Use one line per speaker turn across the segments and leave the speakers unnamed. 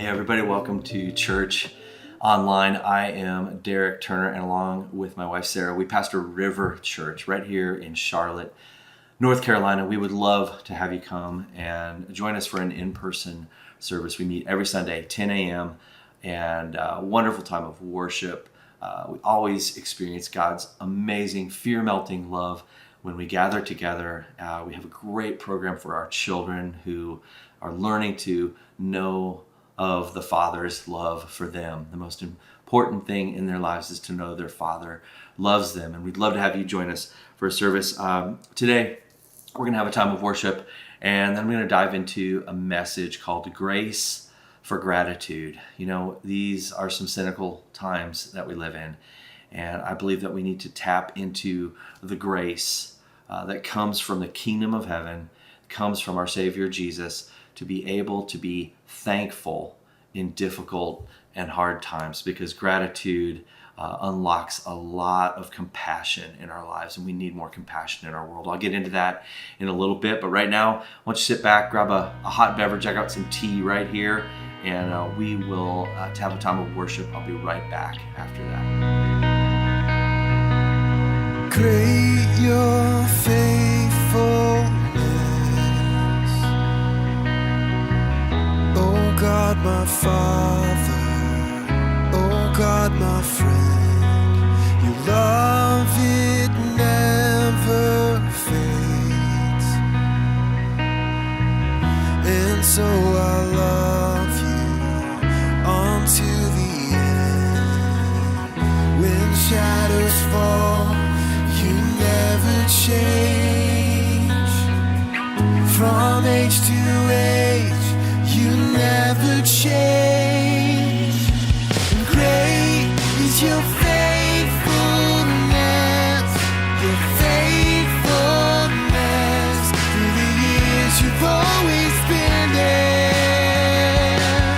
Hey everybody, welcome to Church Online. I am Derek Turner, and along with my wife Sarah, we pastor River Church right here in Charlotte, North Carolina. We would love to have you come and join us for an in-person service. We meet every Sunday, 10 a.m., and a wonderful time of worship. We always experience God's amazing, fear-melting love when we gather together. We have a great program for our children who are learning to know of the Father's love for them. The most important thing in their lives is to know their Father loves them. And we'd love to have you join us for a service. Today, we're going to have a time of worship, and then I'm going to dive into a message called Grace for Gratitude. You know, these are some cynical times that we live in, and I believe that we need to tap into the grace that comes from the kingdom of heaven, comes from our Savior Jesus, to be able to be thankful in difficult and hard times, because gratitude unlocks a lot of compassion in our lives, and we need more compassion in our world. I'll get into that in a little bit, but right now, I want you to sit back, grab a hot beverage. I got some tea right here, and we will have a time of worship. I'll be right back after that.
Great your faithfulness, oh God my Father, oh God my friend, your love it never fades, and so I love you unto the end. When shadows fall, you never change. From age to age, you never change. And great is your faithfulness, your faithfulness. Through the years you've always been there.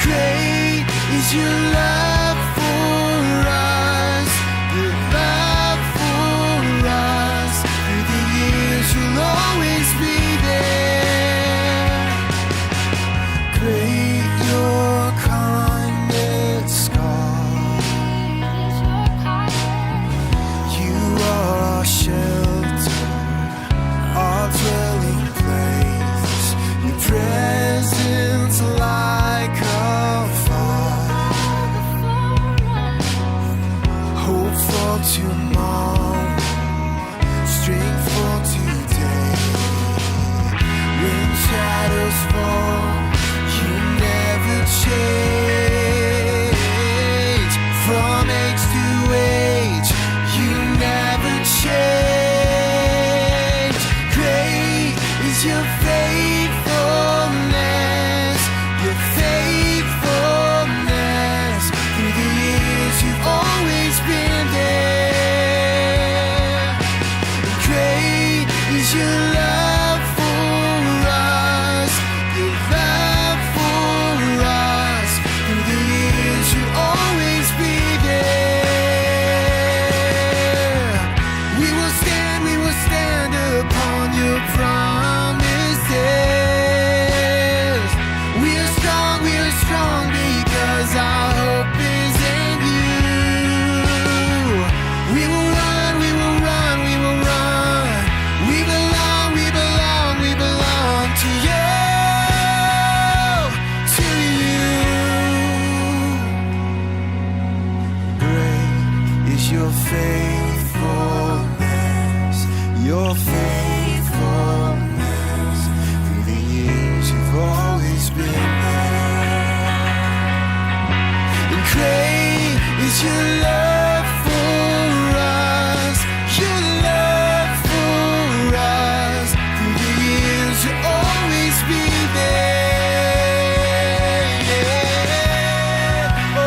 Great is your love for us, your love for us. Through the years you'll always be there. Great your kindness, God. You are our shelter, our dwelling place. Your presence like a fire. Hope for tomorrow, strength for today. When shadows fall, you never change. From age to age, you never change. Great is your faithfulness, your faithfulness. Through the years you've always been there. Great is your love for us, your love for us. Through the years you'll always be there. We will stand upon your promises. We are strong because our hope is in you. We will run, we will run, we will run. We belong to you, to you. Great is your faithfulness, your faithfulness. Through the years you've always been there. And great is your love for us, your love for us. Through the years you'll always be there. Oh,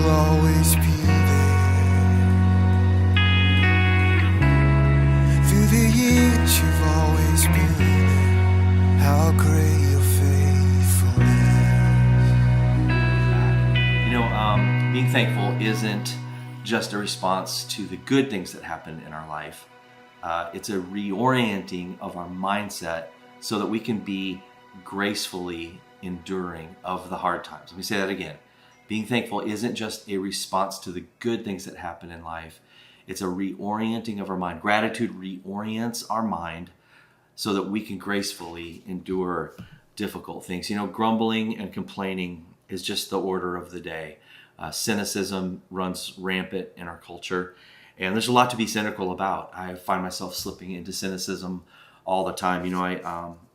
you'll always be there. Through the years you've always been there. How great your faithfulness.
Being thankful isn't just a response to the good things that happen in our life. It's a reorienting of our mindset so that we can be gracefully enduring of the hard times. Let me say that again. Being thankful isn't just a response to the good things that happen in life. It's a reorienting of our mind. Gratitude reorients our mind so that we can gracefully endure difficult things. Grumbling and complaining is just the order of the day. Cynicism runs rampant in our culture, and there's a lot to be cynical about. I find myself slipping into cynicism all the time.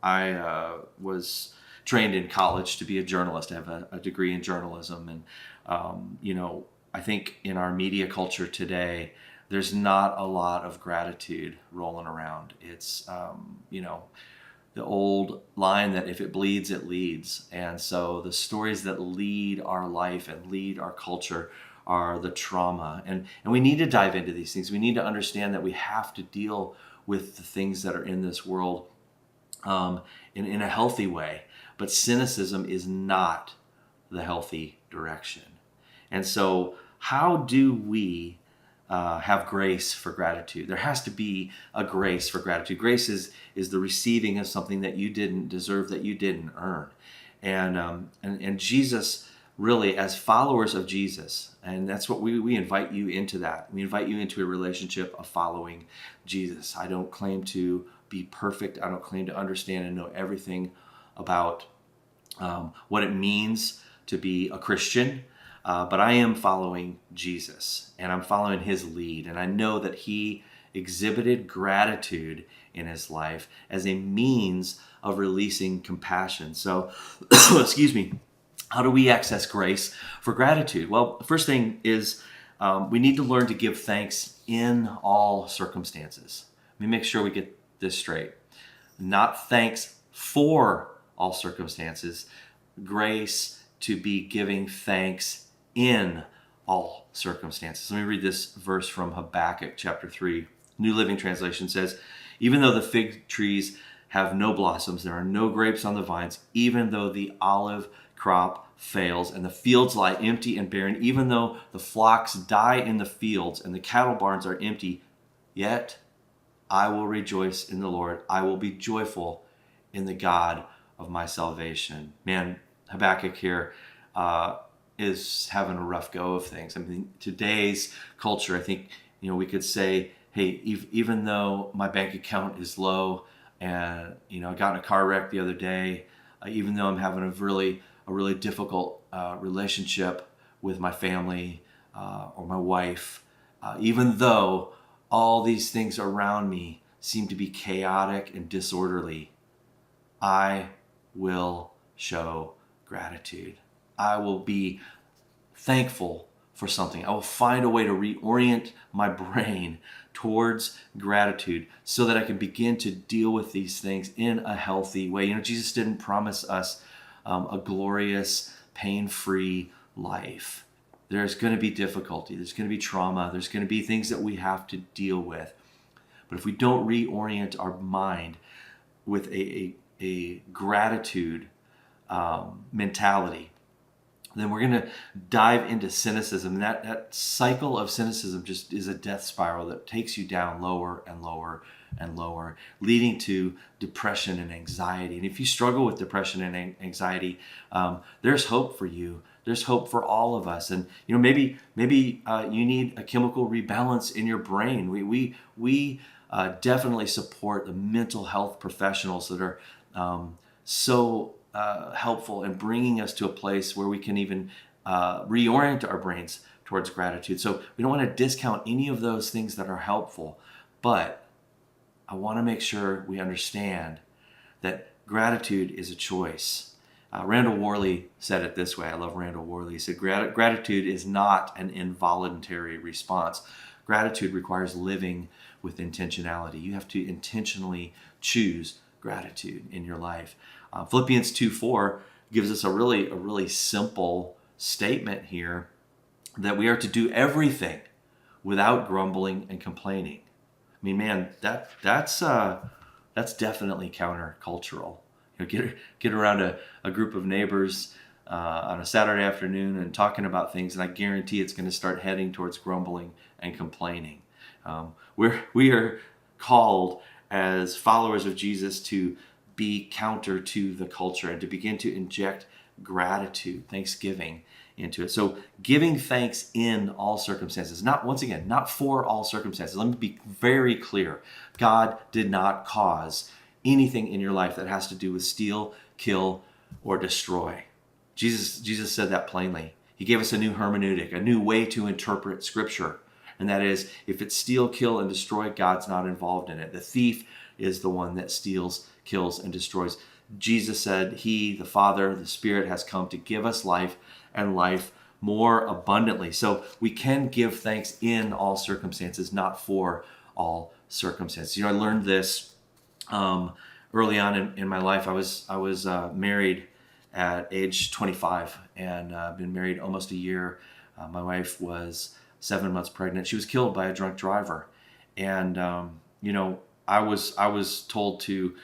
I was trained in college to be a journalist. I have a degree in journalism, and I think in our media culture today, there's not a lot of gratitude rolling around. It's the old line that if it bleeds, it leads. And so the stories that lead our life and lead our culture are the trauma. And we need to dive into these things. We need to understand that we have to deal with the things that are in this world in a healthy way. But cynicism is not the healthy direction. And so how do we have grace for gratitude? There has to be a grace for gratitude. Grace is the receiving of something that you didn't deserve, that you didn't earn. And Jesus, really, as followers of Jesus, and that's what we invite you into that. We invite you into a relationship of following Jesus. I don't claim to be perfect. I don't claim to understand and know everything about what it means to be a Christian. But I am following Jesus, and I'm following his lead. And I know that he exhibited gratitude in his life as a means of releasing compassion. So, excuse me, how do we access grace for gratitude? Well, the first thing is we need to learn to give thanks in all circumstances. Let me make sure we get this straight. Not thanks for all circumstances. Grace to be giving thanks in all circumstances. Let me read this verse from Habakkuk chapter 3. New Living Translation says, even though the fig trees have no blossoms, there are no grapes on the vines, even though the olive crop fails and the fields lie empty and barren, even though the flocks die in the fields and the cattle barns are empty, yet I will rejoice in the Lord. I will be joyful in the God of my salvation. Man, Habakkuk here is having a rough go of things. I mean, today's culture, I think, we could say, hey, even though my bank account is low and, I got in a car wreck the other day, even though I'm having a really difficult relationship with my family or my wife, even though all these things around me seem to be chaotic and disorderly, I will show gratitude. I will be thankful for something. I will find a way to reorient my brain towards gratitude so that I can begin to deal with these things in a healthy way. Jesus didn't promise us a glorious, pain-free life. There's going to be difficulty. There's going to be trauma. There's going to be things that we have to deal with. But if we don't reorient our mind with a gratitude mentality, then we're going to dive into cynicism. And that cycle of cynicism just is a death spiral that takes you down lower and lower and lower, leading to depression and anxiety. And if you struggle with depression and anxiety, there's hope for you. There's hope for all of us. And maybe you need a chemical rebalance in your brain. We definitely support the mental health professionals that are so helpful in bringing us to a place where we can even reorient our brains towards gratitude. So we don't want to discount any of those things that are helpful, but I want to make sure we understand that gratitude is a choice. Randall Worley said it this way. I love Randall Worley. He said, gratitude is not an involuntary response. Gratitude requires living with intentionality. You have to intentionally choose gratitude in your life. Philippians 2:4 gives us a really simple statement here. that we are to do everything without grumbling and complaining. I mean, man, that's definitely countercultural. Get around a group of neighbors on a Saturday afternoon and talking about things, and I guarantee it's going to start heading towards grumbling and complaining. We are called as followers of Jesus to be counter to the culture and to begin to inject gratitude, thanksgiving into it. So giving thanks in all circumstances, not for all circumstances. Let me be very clear. God did not cause anything in your life that has to do with steal, kill, or destroy. Jesus said that plainly. He gave us a new hermeneutic, a new way to interpret Scripture. And that is, if it's steal, kill, and destroy, God's not involved in it. The thief is the one that steals, kills, and destroys. Jesus said He, the Father, the Spirit, has come to give us life and life more abundantly. So we can give thanks in all circumstances, not for all circumstances. I learned this early on in my life. I was married at age 25, and I've been married almost a year. My wife was 7 months pregnant. She was killed by a drunk driver, and I was told to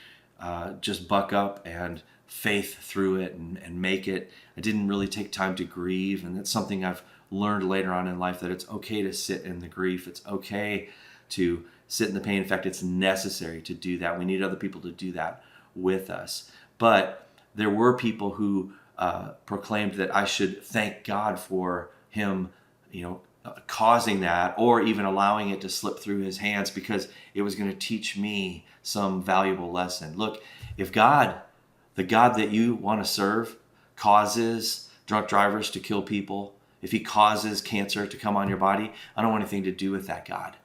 just buck up and faith through it and make it. I didn't really take time to grieve, and that's something I've learned later on in life, that it's okay to sit in the grief. It's okay to sit in the pain. In fact, it's necessary to do that. We need other people to do that with us. But there were people who proclaimed that I should thank God for Him, causing that, or even allowing it to slip through His hands, because it was going to teach me some valuable lesson. Look, if God, the God that you want to serve, causes drunk drivers to kill people, if He causes cancer to come on your body, I don't want anything to do with that God.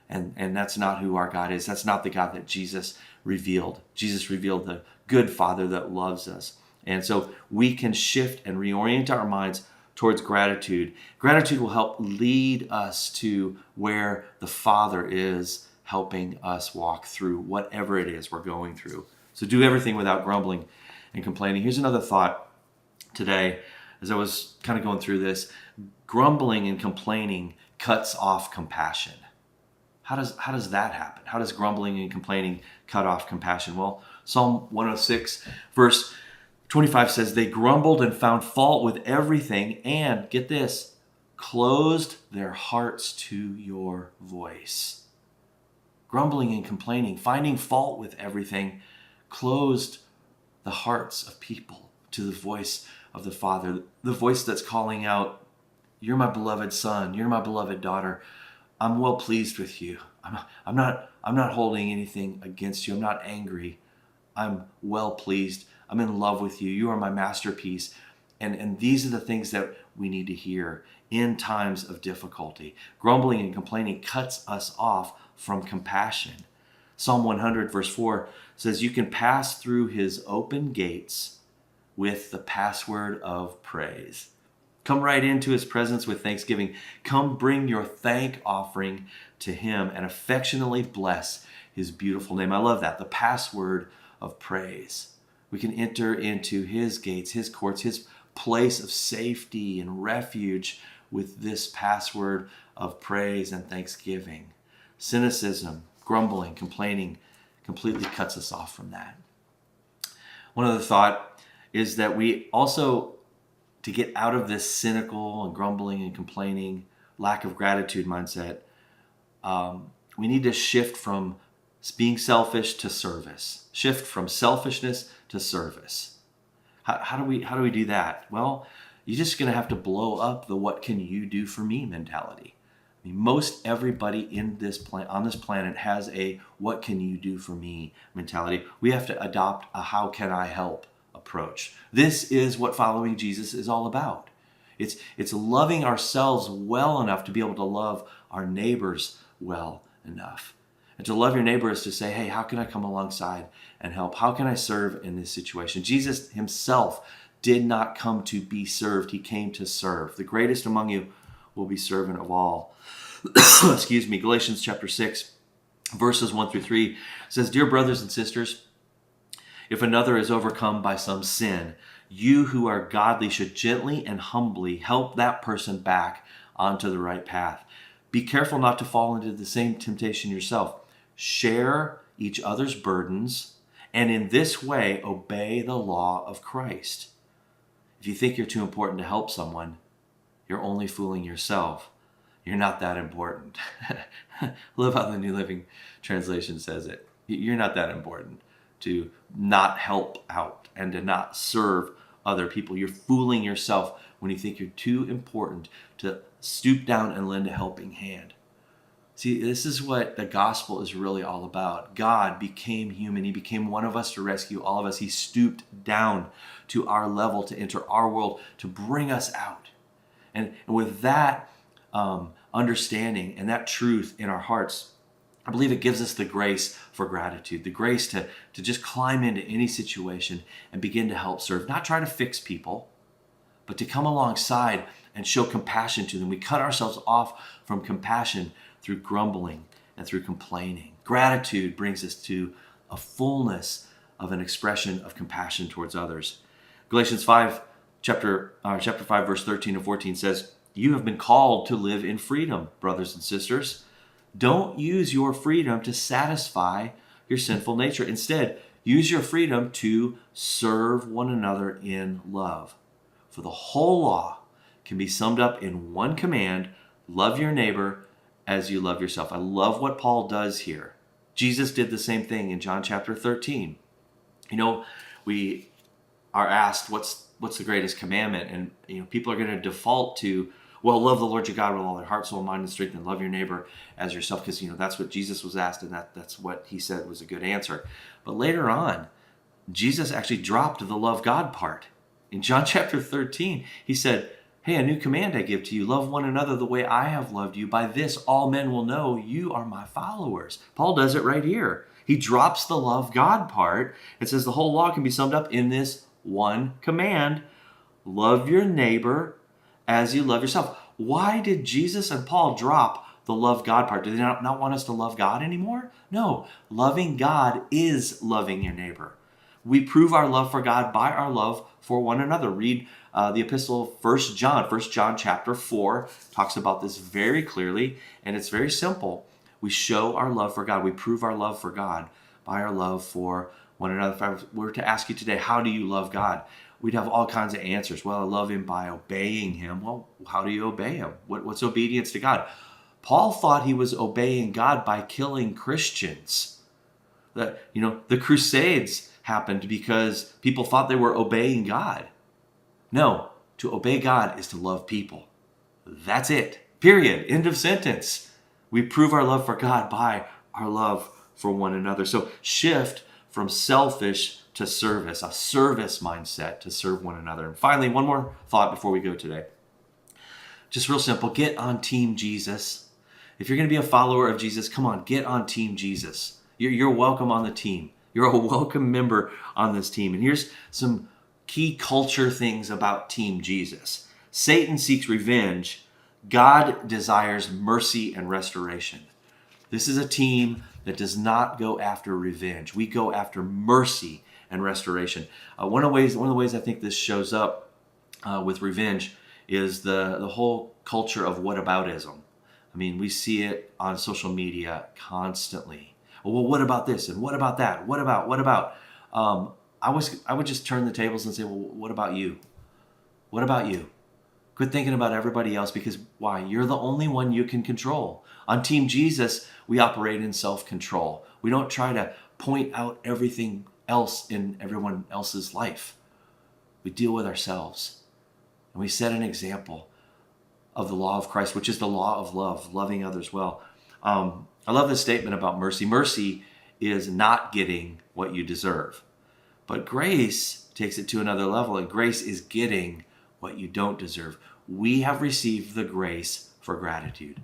And that's not who our God is. That's not the God that Jesus revealed. Jesus revealed the good Father that loves us. And so we can shift and reorient our minds towards gratitude. Gratitude will help lead us to where the Father is helping us walk through whatever it is we're going through. So do everything without grumbling and complaining. Here's another thought today as I was kind of going through this. Grumbling and complaining cuts off compassion. How does that happen? How does grumbling and complaining cut off compassion? Well, Psalm 106, verse 25 says, they grumbled and found fault with everything, and, get this, closed their hearts to your voice. Grumbling and complaining, finding fault with everything, closed the hearts of people to the voice of the Father, the voice that's calling out, you're my beloved son, you're my beloved daughter. I'm well pleased with you. I'm not holding anything against you. I'm not angry. I'm well pleased. I'm in love with you. You are my masterpiece. And these are the things that we need to hear in times of difficulty. Grumbling and complaining cuts us off from compassion. Psalm 100 verse 4 says, you can pass through His open gates with the password of praise. Come right into His presence with thanksgiving. Come bring your thank offering to Him and affectionately bless His beautiful name. I love that, the password of praise. We can enter into His gates, His courts, His place of safety and refuge with this password of praise and thanksgiving. Cynicism, grumbling, complaining completely cuts us off from that. One other thought is that we also, to get out of this cynical and grumbling and complaining, lack of gratitude mindset, we need to shift from being selfish to service. Shift from selfishness to service. How do we do that? Well, you're just going to have to blow up the "what can you do for me" mentality. I mean, most everybody on this planet has a "what can you do for me" mentality. We have to adopt a "how can I help" approach. This is what following Jesus is all about. It's loving ourselves well enough to be able to love our neighbors well enough. And to love your neighbor is to say, hey, how can I come alongside and help? How can I serve in this situation? Jesus Himself did not come to be served. He came to serve. The greatest among you will be servant of all. Excuse me. Galatians chapter 6, verses 1 through 3 says, dear brothers and sisters, if another is overcome by some sin, you who are godly should gently and humbly help that person back onto the right path. Be careful not to fall into the same temptation yourself. Share each other's burdens, and in this way, obey the law of Christ. If you think you're too important to help someone, you're only fooling yourself. You're not that important. I love how the New Living Translation says it. You're not that important to not help out and to not serve other people. You're fooling yourself when you think you're too important to stoop down and lend a helping hand. See, this is what the gospel is really all about. God became human. He became one of us to rescue all of us. He stooped down to our level to enter our world to bring us out. And with that understanding and that truth in our hearts, I believe it gives us the grace for gratitude, the grace to just climb into any situation and begin to help serve, not try to fix people, but to come alongside and show compassion to them. We cut ourselves off from compassion through grumbling and through complaining. Gratitude brings us to a fullness of an expression of compassion towards others. Galatians 5, chapter 5, verse 13 and 14 says, "You have been called to live in freedom, brothers and sisters. Don't use your freedom to satisfy your sinful nature. Instead, use your freedom to serve one another in love. For the whole law can be summed up in one command: love your neighbor as you love yourself." I love what Paul does here. Jesus did the same thing in John chapter 13. You know, we are asked, what's the greatest commandment? And people are going to default to, well, love the Lord your God with all their heart, soul, mind, and strength, and love your neighbor as yourself, because that's what Jesus was asked, and that's what he said was a good answer. But later on, Jesus actually dropped the love God part. In John chapter 13, he said, "Hey, a new command I give to you, love one another the way I have loved you. By this, all men will know you are my followers." Paul does it right here. He drops the love God part and says the whole law can be summed up in this one command: love your neighbor as you love yourself. Why did Jesus and Paul drop the love God part? Do they not want us to love God anymore? No, loving God is loving your neighbor. We prove our love for God by our love for one another. Read the epistle of 1 John. 1 John chapter 4 talks about this very clearly, and it's very simple. We show our love for God. We prove our love for God by our love for one another. If I were to ask you today, how do you love God? We'd have all kinds of answers. Well, I love him by obeying him. Well, how do you obey him? What's obedience to God? Paul thought he was obeying God by killing Christians. The Crusades happened because people thought they were obeying God. No, to obey God is to love people. That's it. Period. End of sentence. We prove our love for God by our love for one another. So shift from selfish to service, a service mindset to serve one another. And finally, one more thought before we go today. Just real simple, get on Team Jesus. If you're going to be a follower of Jesus, come on, get on Team Jesus. You're welcome on the team. You're a welcome member on this team. And here's some key culture things about Team Jesus. Satan seeks revenge. God desires mercy and restoration. This is a team that does not go after revenge. We go after mercy and restoration. One of the ways I think this shows up with revenge is the whole culture of whataboutism. I mean, we see it on social media constantly. Well, what about this? And what about that? What about? I would just turn the tables and say, well, what about you? What about you? Quit thinking about everybody else, because why? You're the only one you can control. On Team Jesus, we operate in self-control. We don't try to point out everything else in everyone else's life. We deal with ourselves. And we set an example of the law of Christ, which is the law of love, loving others well. I love this statement about mercy. Mercy is not getting what you deserve. But grace takes it to another level, and grace is getting what you don't deserve. We have received the grace for gratitude.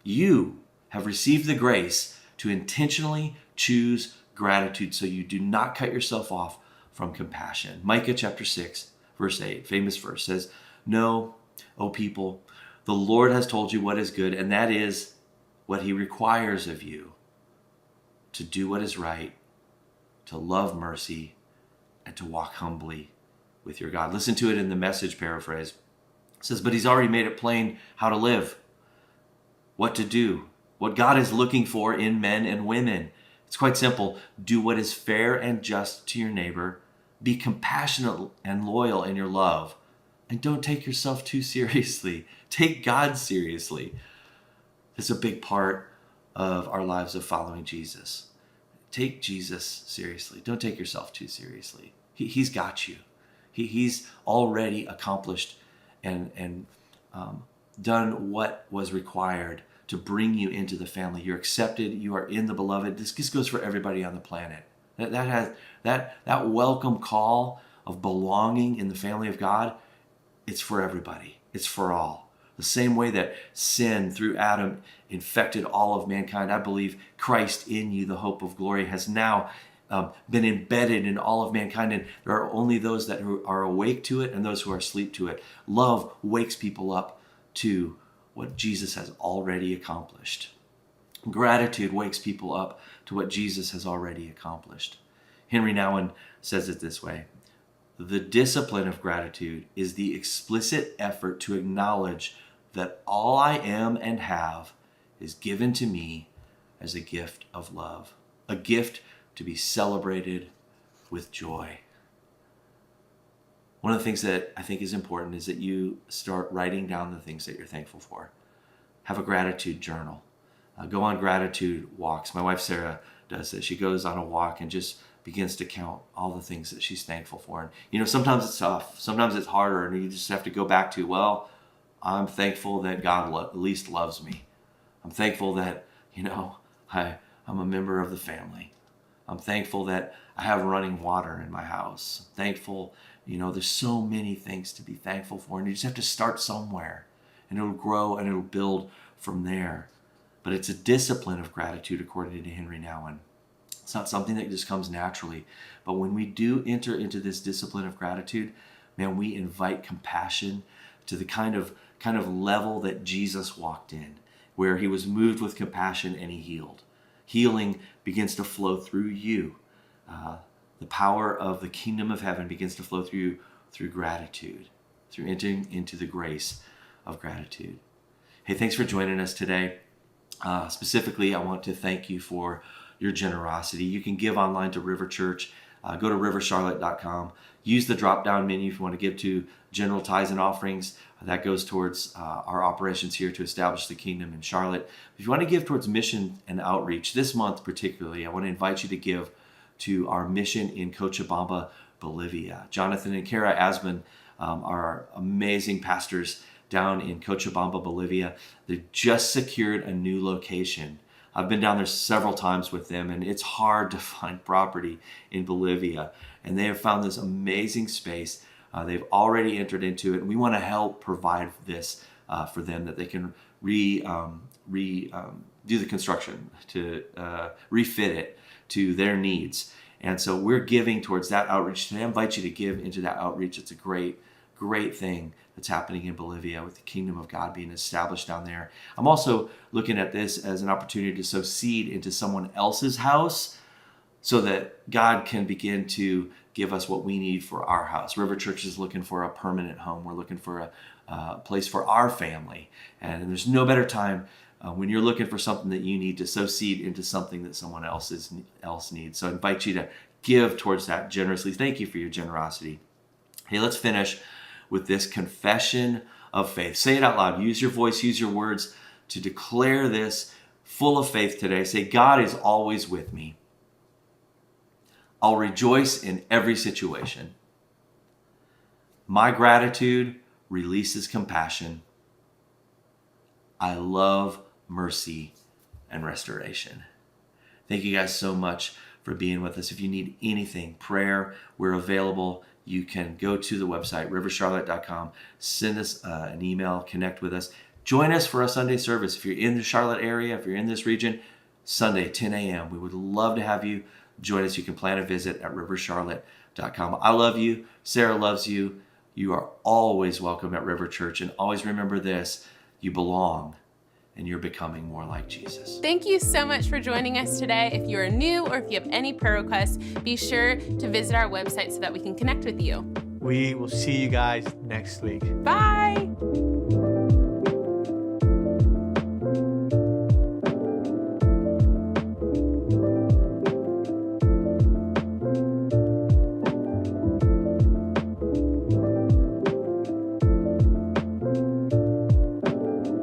You have received the grace to intentionally choose gratitude so you do not cut yourself off from compassion. Micah chapter 6, verse 8, famous verse, says, "Know, O people, the Lord has told you what is good, and that is what he requires of you, to do what is right, to love mercy, and to walk humbly with your God." Listen to it in the Message paraphrase. It says, but he's already made it plain how to live, what to do, what God is looking for in men and women. It's quite simple. Do what is fair and just to your neighbor. Be compassionate and loyal in your love. And don't take yourself too seriously. Take God seriously. It's a big part of our lives of following Jesus. Take Jesus seriously. Don't take yourself too seriously. He's got you. He's already accomplished and done what was required to bring you into the family. You're accepted. You are in the beloved. This goes for everybody on the planet. That welcome call of belonging in the family of God, it's for everybody. It's for all. The same way that sin through Adam infected all of mankind, I believe Christ in you, the hope of glory, has now been embedded in all of mankind. And there are only those that are awake to it and those who are asleep to it. Love wakes people up to what Jesus has already accomplished. Gratitude wakes people up to what Jesus has already accomplished. Henry Nouwen says it this way: the discipline of gratitude is the explicit effort to acknowledge that all I am and have is given to me as a gift of love, a gift to be celebrated with joy. One of the things that I think is important is that you start writing down the things that you're thankful for. Have a gratitude journal. Go on gratitude walks. My wife Sarah does this. She goes on a walk and just begins to count all the things that she's thankful for. And sometimes it's tough. Sometimes it's harder, and you just have to go back to, well, I'm thankful that God at least loves me. I'm thankful that, I'm a member of the family. I'm thankful that I have running water in my house. I'm thankful, there's so many things to be thankful for, and you just have to start somewhere, and it'll grow and it'll build from there. But it's a discipline of gratitude, according to Henry Nouwen. It's not something that just comes naturally. But when we do enter into this discipline of gratitude, man, we invite compassion to the kind of level that Jesus walked in, where he was moved with compassion and he healed. Healing begins to flow through you. The power of the kingdom of heaven begins to flow through gratitude, through entering into the grace of gratitude. Hey, thanks for joining us today. Specifically, I want to thank you for your generosity. You can give online to River Church. Go to rivercharlotte.com. Use the drop-down menu if you want to give to general tithes and offerings. That goes towards our operations here to establish the kingdom in Charlotte. If you want to give towards mission and outreach, this month particularly, I want to invite you to give to our mission in Cochabamba, Bolivia. Jonathan and Kara Asman are amazing pastors down in Cochabamba, Bolivia. They just secured a new location. I've been down there several times with them, and it's hard to find property in Bolivia. And they have found this amazing space. They've already entered into it, and we want to help provide this for them, that they can do the construction, to refit it to their needs. And so we're giving towards that outreach today. I invite you to give into that outreach. It's a great thing that's happening in Bolivia with the kingdom of God being established down there. I'm also looking at this as an opportunity to sow seed into someone else's house so that God can begin to give us what we need for our house. River Church is looking for a permanent home. We're looking for a place for our family. And there's no better time when you're looking for something that you need to sow seed into something that someone else needs. So I invite you to give towards that generously. Thank you for your generosity. Hey, let's finish with this confession of faith. Say it out loud. Use your voice, use your words to declare this full of faith today. Say, God is always with me. I'll rejoice in every situation. My gratitude releases compassion. I love mercy and restoration. Thank you guys so much for being with us. If you need anything, prayer, we're available. You can go to the website, rivercharlotte.com, send us an email, connect with us. Join us for a Sunday service. If you're in the Charlotte area, if you're in this region, Sunday, 10 a.m. We would love to have you join us. You can plan a visit at rivercharlotte.com. I love you. Sarah loves you. You are always welcome at River Church. And always remember this, you belong and you're becoming more like Jesus.
Thank you so much for joining us today. If you are new or if you have any prayer requests, be sure to visit our website so that we can connect with you.
We will see you guys next week.
Bye.